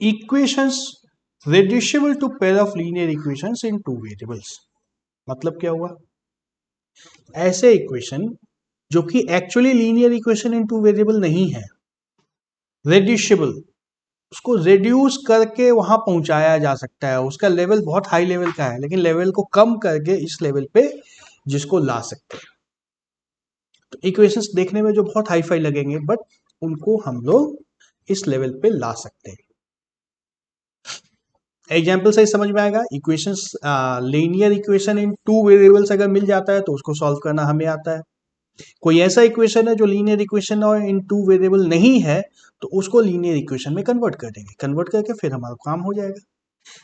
Equations reducible to pair of linear equations in two variables. मतलब क्या हुआ? ऐसे इक्वेशन जो कि actually linear equation in two variable नहीं है, रेड्यूसिबल, उसको रेड्यूस करके वहां पहुंचाया जा सकता है। उसका लेवल बहुत हाई लेवल का है, लेकिन लेवल को कम करके इस लेवल पे जिसको ला सकते हैं। तो इक्वेशंस देखने में जो बहुत हाई फाई लगेंगे, बट उनको हम लोग इस लेवल पे ला सकते हैं। एग्जाम्पल से समझ में आएगा। Equations, linear equation in two variables अगर मिल जाता है तो उसको सॉल्व करना हमें आता है। कोई ऐसा इक्वेशन है जो लीनियर इक्वेशन और इन टू वेरिएबल नहीं है, तो उसको लीनियर इक्वेशन में कन्वर्ट कर देंगे। कन्वर्ट करके फिर हमारा काम हो जाएगा।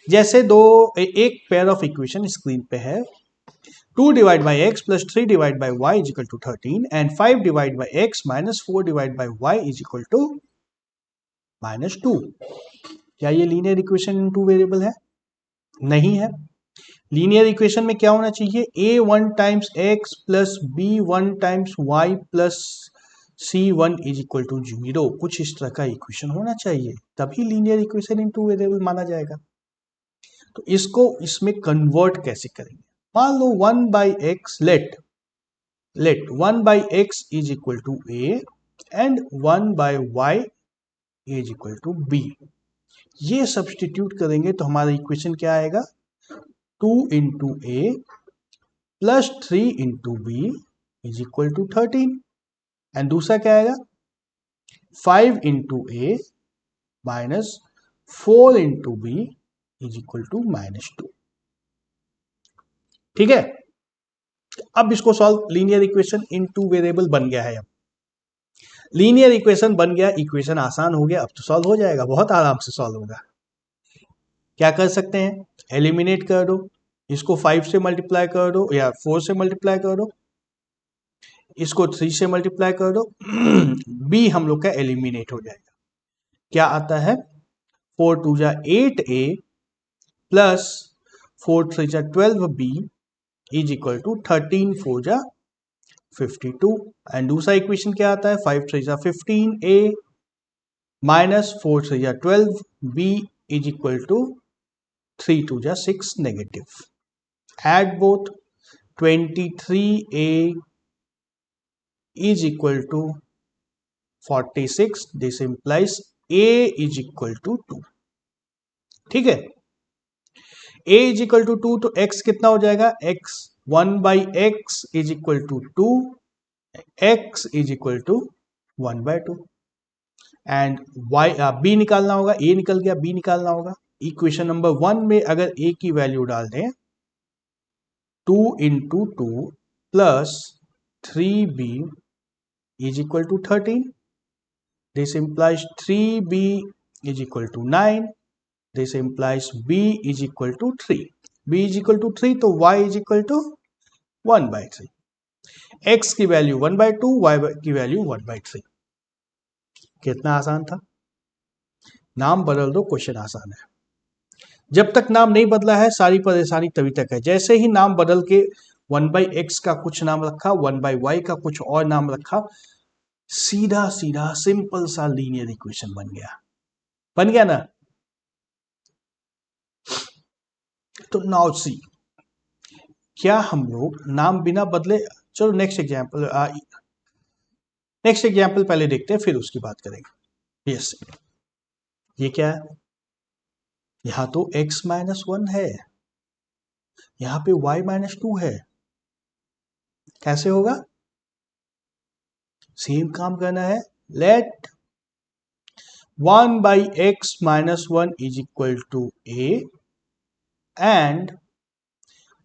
जैसे एक पेयर ऑफ इक्वेशन स्क्रीन पे है, 2 divide by x plus 3 divide by y is equal to 13 and 5 divide by x minus 4 divide by y is equal to -2। क्या ये linear equation in two variable है? नहीं है। लीनियर इक्वेशन में क्या होना चाहिए? a1 times x plus b1 times y plus c1 is equal to 0। कुछ इस तरह का इक्वेशन होना चाहिए, तभी linear equation in two variable माना जाएगा। तो इसको इसमें कन्वर्ट कैसे करेंगे? मान लो 1 by x, let 1 by x is equal to a and 1 by y is equal to b। ये सब्सटीट्यूट करेंगे तो हमारा इक्वेशन क्या आएगा? 2 into a plus 3 into b is equal to 13। And दूसरा क्या आएगा? 5 into a minus 4 into b is equal to -2। ठीक है। अब इसको solve, linear equation in two variable बन गया है। अब लीनियर इक्वेशन बन गया, इक्वेशन आसान हो गया, अब तो सॉल्व हो जाएगा, बहुत आराम से सॉल्व होगा। क्या कर सकते हैं? एलिमिनेट कर दो, इसको 5 से मल्टीप्लाई कर दो या 4 से मल्टीप्लाई कर दो, इसको 3 से मल्टीप्लाई कर दो। बी हम लोग का एलिमिनेट हो जाएगा। क्या आता है? 4 2 जा 8a प्लस 4 3 जा 12b इज इक्वल टू 13 4 जा 52। एंड दूसरा इक्वेशन क्या आता है? 5 3 जा 15a माइनस 4 3 जा 12b इज इक्वल टू 3 2 जा 6 negative. Add both, 23a is equal to 46. This implies a is equal to 2। ठीक है। a is equal to 2 तो x कितना हो जाएगा? x 1 by x is equal to 2, x is equal to 1 by 2। And y b निकालना होगा, a निकल गया, b निकालना होगा। इक्वेशन नंबर 1 में अगर a की वैल्यू डाल दें, 2 into 2 plus 3b is equal to 13. This implies 3b is equal to 9. This implies b is equal to 3. b is equal to 3 तो y is equal to 1 by 3। x की value 1 by 2, y की value 1 by 3। कितना आसान था। नाम बदल दो, question आसान है। जब तक नाम नहीं बदला है सारी परेशानी तभी तक है। जैसे ही नाम बदल के 1 by x का कुछ नाम रखा, 1 by y का कुछ और नाम रखा, सीधा सीधा सिंपल सा लीनियर इक्वेशन बन गया ना। तो नाउ सी, क्या हम लोग नाम बिना बदले, चलो नेक्स्ट एग्जाम्पल पहले देखते हैं, फिर उसकी बात करेंगे। यस, ये क्या है? यहां तो x-1 है, यहां पे y-2 है। कैसे होगा? सेम काम करना है। Let 1 by x-1 is equal to a and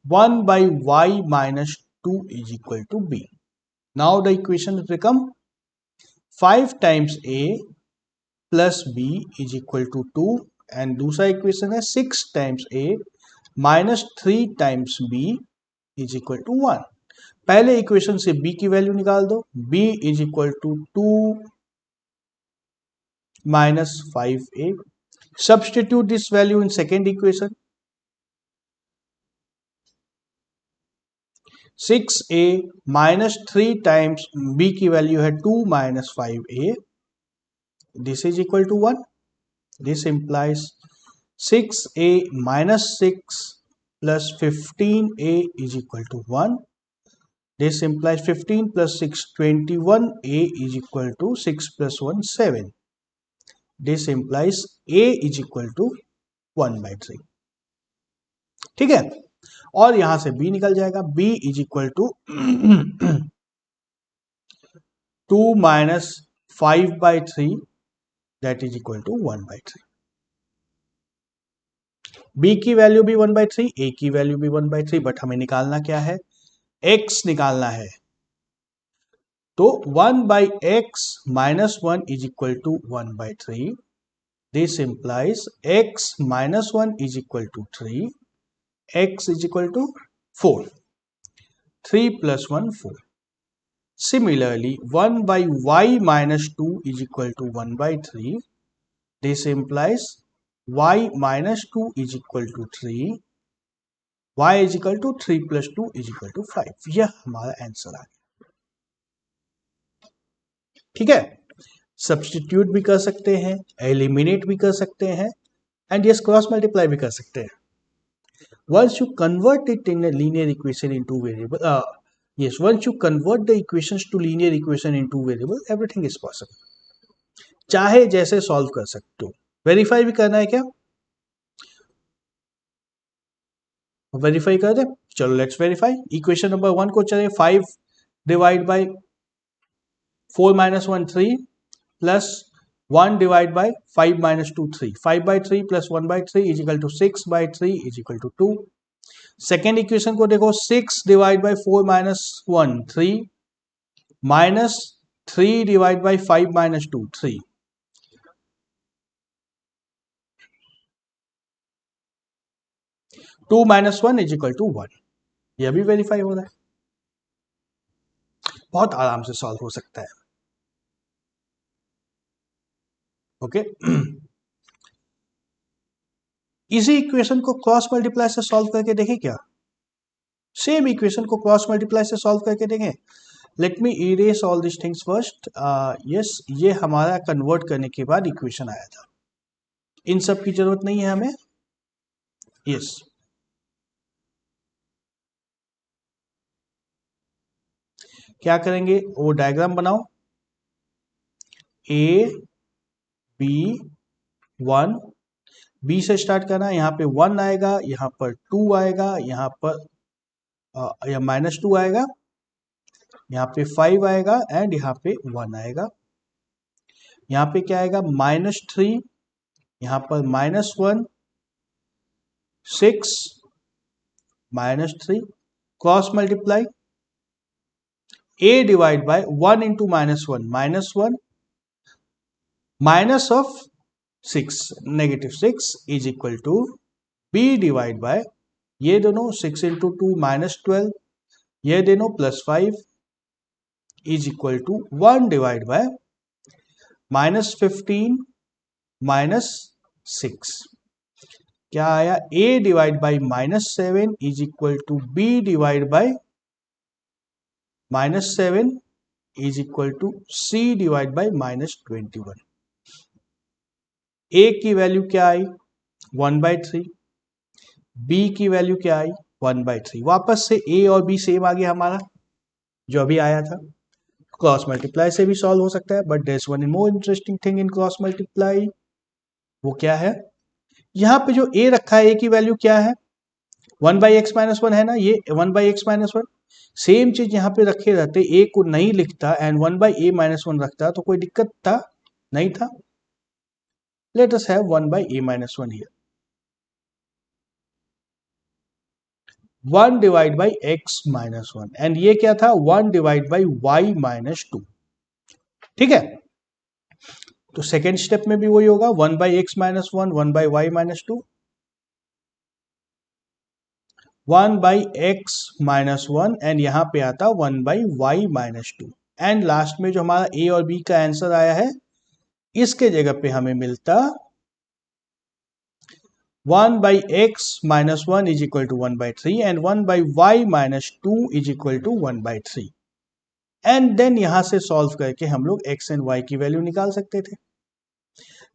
1 by y-2 is equal to b. Now the equation become 5 times a plus b is equal to 2 and दूसरा इक्वेशन है 6 times a minus 3 times b is equal to 1। पहले equation से b की value निकाल दो, b is equal to 2 minus 5a। Substitute this value in second equation, 6a minus 3 times b की value है 2 minus 5a, this is equal to 1। This implies 6a minus 6 plus 15a is equal to 1. This implies 15 plus 6, 21a is equal to 6 plus 1, 7. This implies a is equal to 1/3. ठीक है, और यहां से b निकल जाएगा. b is equal to 2 minus 5/3, that is equal to 1/3. b की value भी 1/3, a की वैल्यू भी 1/3, बट हमें निकालना क्या है? x निकालना है. तो 1/x minus 1 is equal to 1/3. This implies x minus 1 is equal to 3. X is equal to 4. 3 plus 1, 4. Similarly, 1/y minus 2 is equal to 1/3. This implies y minus 2 is equal to 3. y is equal to 3 plus 2 is equal to 5. यह हमारा answer आ गया. ठीक है, substitute भी कर सकते हैं, eliminate भी कर सकते हैं, एंड यस क्रॉस मल्टीप्लाई भी कर सकते हैं. Once you convert it in a linear equation into variable, once you convert the equations to linear equation into variable, everything is possible. चाहे जैसे सॉल्व कर सकते हो. वेरीफाई भी करना है क्या? वेरीफाई कर दे. चलो लेट्स वेरीफाई. इक्वेशन नंबर 1 को चले 5 divide by 4 minus 1, 3 plus 1 divided by 5 minus 2, 3. 5/3 plus 1/3 is equal to 6/3 is equal to 2. Second equation को देखो 6 divided by 4 minus 1, 3 minus 3 divided by 5 minus 2, 3. Two minus 1 is equal to 1. यह भी verify हो रहा है. बहुत आराम से सॉल्व हो सकता है. ओके इसी इक्वेशन को क्रॉस मल्टीप्लाई से सॉल्व करके देखें क्या? सेम इक्वेशन को क्रॉस मल्टीप्लाई से सॉल्व करके देखें. Let me erase all this things first. Yes, ये हमारा कन्वर्ट करने के बाद इक्वेशन आया था. इन सब की जरूरत नहीं है हमें. यस, क्या करेंगे? वो डायग्राम बनाओ. ए बी 1, बी से स्टार्ट करना. यहाँ पे 1 आएगा, यहाँ पर 2 आएगा, यहाँ पर या -2 आएगा, यहाँ पे 5 आएगा एंड यहाँ पे 1 आएगा. यहाँ पे क्या आएगा? -3, यहाँ पर -1, 6, -3, cross multiply. a divide by 1 into -1, -1 minus of 6, -6 is equal to b divide by ये दोनों 6 into 2 -12, ये दोनों +5 is equal to 1 divide by -15 -6. क्या आया? a divide by -7 is equal to b divide by -7 is equal to c divide by -21. a की value क्या आई? 1/3. b की वैल्यू क्या आई? 1/3. वापस से a और b सेम आ गया हमारा जो अभी आया था. क्रॉस मल्टीप्लाई से भी सॉल्व हो सकता है, but there is one more interesting thing in cross multiply. वो क्या है? यहाँ पे जो a रखा है, a की वैल्यू क्या है? 1/x - 1 है ना. ये 1/x - 1 सेम चीज यहाँ पे रखे रहते, a को नहीं लिखता एंड 1/a - 1 रखता तो कोई दिक्कत था? नहीं था. Let us have 1/a - 1 here. 1 divide by x - 1 and ये क्या था? 1 डिवाइड बाई y - 2. ठीक है, तो सेकेंड स्टेप में भी वही होगा. 1/x - 1, 1/y - 2, 1/x - 1 एंड यहां पे आता 1/y - 2. एंड लास्ट में जो हमारा a और b का आंसर आया है, इसके जगह पे हमें मिलता 1/x - 1 is equal to 1/3 and 1/y - 2 is equal to 1/3. And then यहां से सॉल्व करके हम लोग x एंड y की वैल्यू निकाल सकते थे.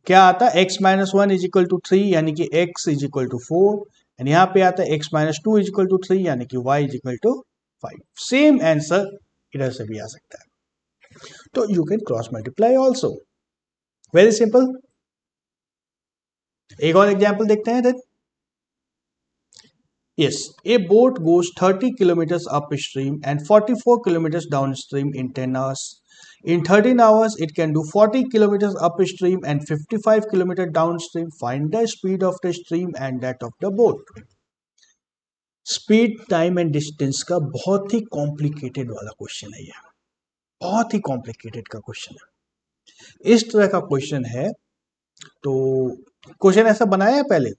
क्या आता है, x minus one is equal to 3 यानी कि x is equal to 4, and यहाँ पे आता है x minus two is equal to 3 यानी कि y is equal to 5। Same answer इधर से भी आ सकता है, तो you can cross multiply also, very simple. एक और एग्जाम्पल देखते हैं then. Yes, a boat goes 30 kilometers upstream and 44 kilometers downstream in 10 hours. In 13 hours, it can do 40 kilometers upstream and 55 kilometers downstream. Find the speed of the stream and that of the boat. Speed, time and distance का बहुत ही complicated वाला question है ये, बहुत ही complicated का question है। इस तरह का क्वेश्चन है, तो क्वेश्चन ऐसा बनाया है पहले।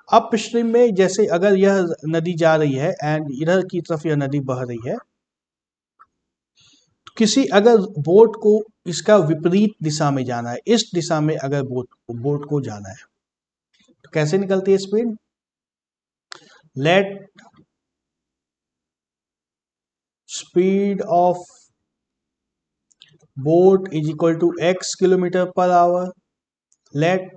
अप स्ट्रीम में जैसे अगर यह नदी जा रही है एंड इधर की तरफ यह नदी बह रही है, किसी अगर बोट को इसका विपरीत दिशा में जाना है, इस दिशा में अगर बोट को जाना है, तो कैसे निकलती है speed? Let speed of boat is equal to x kilometre per hour, let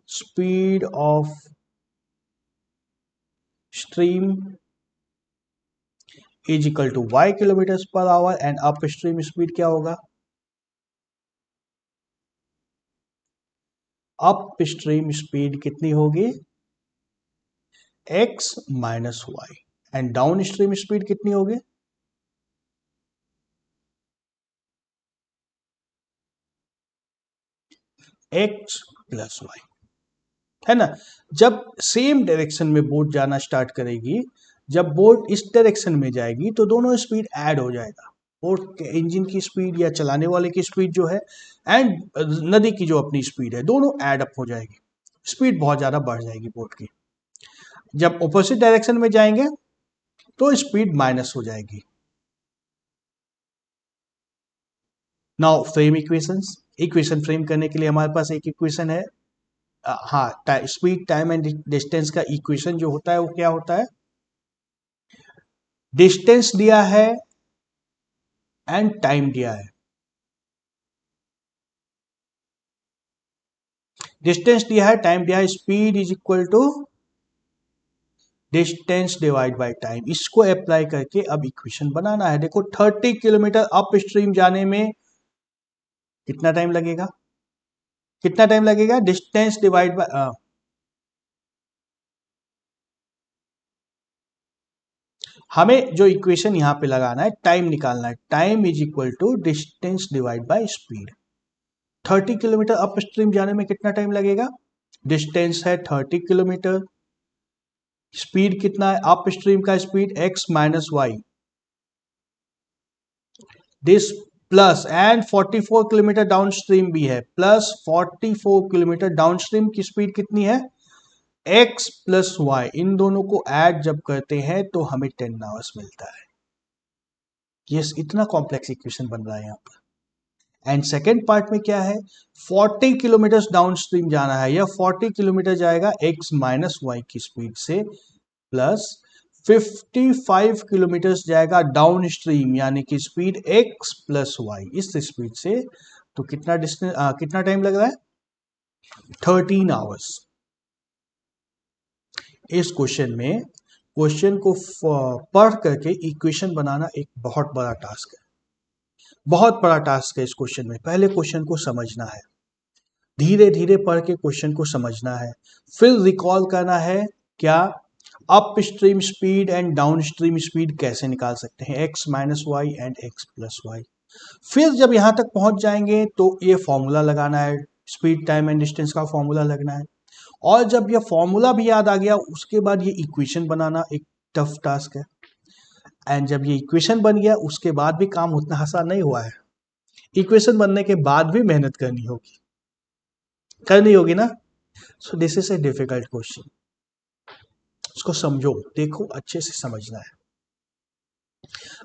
speed of stream is equal to y kilometre per hour, and upstream speed क्या होगा? अपस्ट्रीम स्पीड कितनी होगी? x minus y, and downstream speed कितनी होगी? x plus y, है ना। जब same direction में बोट जाना स्टार्ट करेगी, जब बोट इस डायरेक्शन में जाएगी तो दोनों स्पीड ऐड हो जाएगा, बोट के इंजन की स्पीड या चलाने वाले की स्पीड जो है एंड नदी की जो अपनी स्पीड है, दोनों ऐड अप हो जाएगी, स्पीड बहुत ज्यादा बढ़ जाएगी बोट की। जब ऑपोजिट डायरेक्शन में जाएंगे तो स्पीड माइनस हो जाएगी। Now frame equations, equation frame करने के लिए हमारे पास एक इक्वेशन है, हाँ, स्पीड, टाइम एंड डिस्टेंस का इक्वेशन जो होता है वो क्या होता है? डिस्टेंस दिया है एंड टाइम दिया है। डिस्टेंस दिया है, टाइम दिया है, speed is equal to distance divide by time. इसको अप्लाई करके अब इक्वेशन बनाना है। देखो 30 किलोमीटर अप स्ट्रीम जाने में कितना टाइम लगेगा? कितना टाइम लगेगा? डिस्टेंस डिवाइड बाय, हमें जो इक्वेशन यहां पे लगाना है, टाइम निकालना है। Time is equal to distance divide by speed. 30 kilometre upstream जाने में कितना टाइम लगेगा? डिस्टेंस है 30 किलोमीटर, स्पीड कितना है अप स्ट्रीम का? Speed x minus y, this plus and 44 kilometre downstream भी है, प्लस 44 किलोमीटर डाउन स्ट्रीम की स्पीड कितनी है? x plus Y. इन दोनों को ऐड जब करते हैं तो हमें 10 आवर्स मिलता है। यस, इतना कॉम्प्लेक्स इक्वेशन बन रहा है यहाँ पर। एंड सेकेंड पार्ट में क्या है? 40 किलोमीटर डाउन स्ट्रीम जाना है, यह 40 किलोमीटर जाएगा x माइनस वाई की स्पीड से, प्लस 55 किलोमीटर जाएगा डाउन स्ट्रीम यानी कि स्पीड x प्लस वाई, इस स्पीड से। तो कितना डिस्टेंस, कितना टाइम लग रहा है? 13 आवर्स। इस क्वेश्चन में क्वेश्चन को पढ़ करके इक्वेशन बनाना एक बहुत बड़ा टास्क है, बहुत बड़ा टास्क है इस क्वेश्चन में। पहले क्वेश्चन को समझना है, धीरे धीरे पढ़ के क्वेश्चन को समझना है, फिर रिकॉल करना है क्या upstream speed and downstream speed कैसे निकाल सकते हैं, x minus y and x plus y. फिर जब यहां तक पहुंच जाएंगे तो ये फॉर्मूला लगाना है, स्पीड, टाइम एंड डिस्टेंस का फॉर्मूला लगना है। और जब ये फॉर्मूला भी याद आ गया, उसके बाद ये इक्वेशन बनाना एक टफ टास्क है। एंड जब ये इक्वेशन बन गया, उसके बाद भी काम उतना आसान नहीं हुआ है। इक्वेशन बनने के बाद भी मेहनत करनी होगी ना। So this is a difficult question. इसको समझो, देखो, अच्छे से समझना है।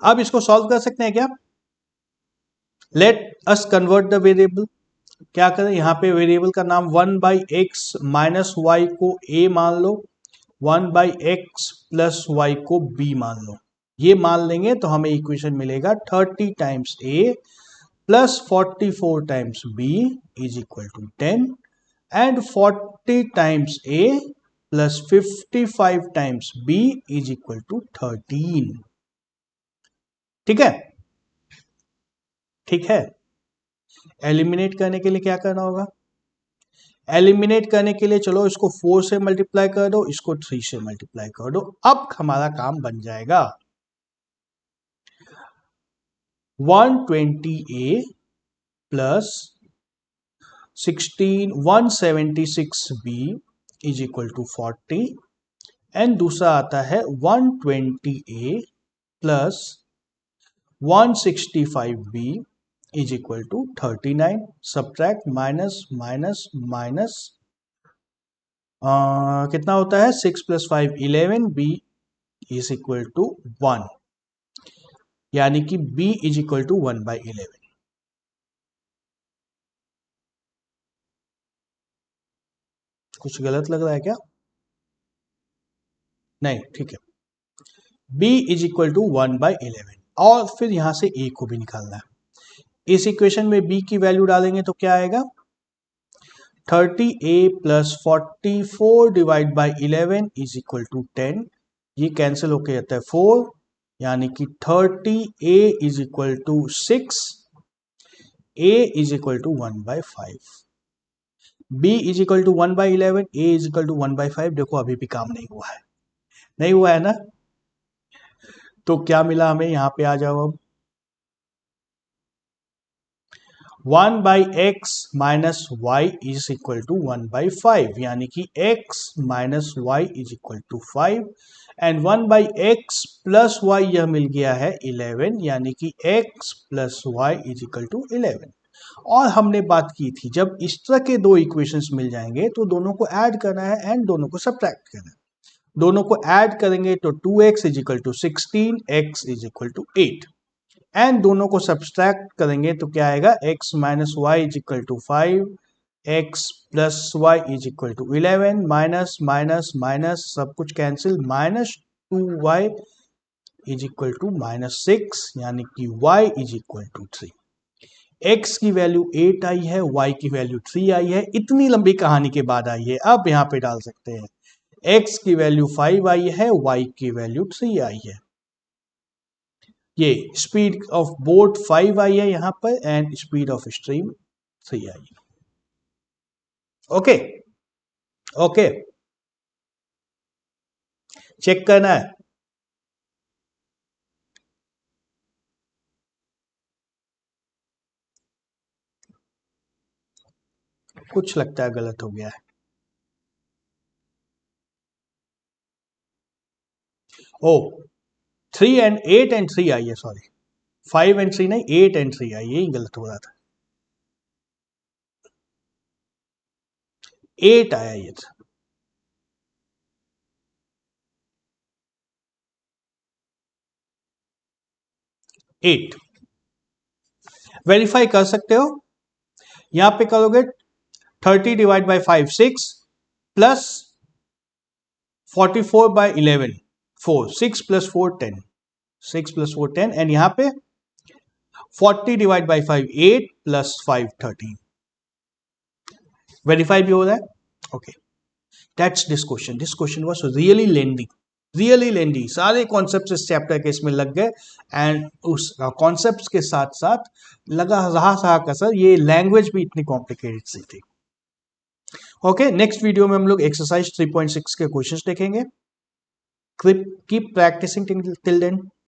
अब इसको सॉल्व कर सकते हैं क्या? Let us convert the variable. क्या करें, यहां पे वेरिएबल का नाम 1/x माइनस वाई को a मान लो, 1/x प्लस वाई को b मान लो। ये मान लेंगे तो हमें इक्वेशन मिलेगा 30 times a plus 44 times B is equal to 10 and 40 times A plus 55 times B is equal to 13. ठीक है, ठीक है। एलिमिनेट करने के लिए क्या करना होगा? एलिमिनेट करने के लिए चलो इसको 4 से मल्टीप्लाई कर दो, इसको 3 से मल्टीप्लाई कर दो, अब हमारा काम बन जाएगा। 120A plus 176B is equal to 40 and दूसरा आता है 120A plus 165B is equal to 39। Subtract minus minus minus कितना होता है? 6 + 5 11, B इज इक्वल टू 1, यानी कि B इज इक्वल टू 1/11। कुछ गलत लग रहा है क्या? नहीं, ठीक है। B इज इक्वल टू 1/11 और फिर यहां से A को भी निकालना है। इस इक्वेशन में B की वैल्यू डालेंगे तो क्या आएगा? 30A plus 44 divide by 11 is equal to 10। ये कैंसिल होके जाता है 4, यानी कि 30A is equal to 6, A is equal to 1/5। B is equal to 1/11, A is equal to 1/5। देखो अभी भी काम नहीं हुआ है, नहीं हुआ है ना? तो क्या मिला हमें? यहां पे आ जाओ अब। 1/x minus y is equal to 1/5, यानी कि x minus y is equal to 5 and 1/x plus y यह मिल गया है 11, यानी कि x plus y is equal to 11। और हमने बात की थी जब इस तरह के दो इक्वेशंस मिल जाएंगे तो दोनों को ऐड करना है एंड दोनों को सब्ट्रैक्ट करना है। दोनों को ऐड करेंगे तो 2x is equal to 16, x is equal to 8 and दोनों को सब्सट्रैक्ट करेंगे तो क्या आएगा? x minus y is equal to 5, x plus y is equal to 11, minus minus minus सब कुछ cancel, minus 2y is equal to -6, यानी कि y is equal to 3। x की वैल्यू 8 आई है, y की वैल्यू 3 आई है। इतनी लंबी कहानी के बाद आई है, अब यहां पे डाल सकते हैं। x की वैल्यू 5 आई है, y की वैल्यू 3 आई है। ये स्पीड ऑफ बोट 5 आई है यहां पर एंड स्पीड ऑफ स्ट्रीम 3 आई है। ओके ओके, चेक करना है। कुछ लगता है गलत हो गया है। ओ 3 एंड 8 एंड 3 आई है, सॉरी 5 एंड 3 नहीं, 8 एंड 3 आई, यही गलत हो रहा था। 8 आया ये था। एट वेरीफाई कर सकते हो। यहां पे करोगे 30 divide by 5 6 plus 44/11 4, 6 plus 4 10, 6 plus 4 10 and यहां पे 40 डिवाइड बाई 5 8 प्लस 5 13। वेरीफाई भी हो रहा है। Okay, that's this question. This question was really lengthy, सारे कॉन्सेप्ट्स इस चैप्टर के इसमें लग गए एंड उस कॉन्सेप्ट्स के साथ साथ लगा रहा कसर, ये लैंग्वेज भी इतनी कॉम्प्लिकेटेड सी थी। ओके, नेक्स्ट वीडियो में हम लोग एक्सरसाइज 3.6 के क्वेश्चंस देखेंगे। Keep practising till then.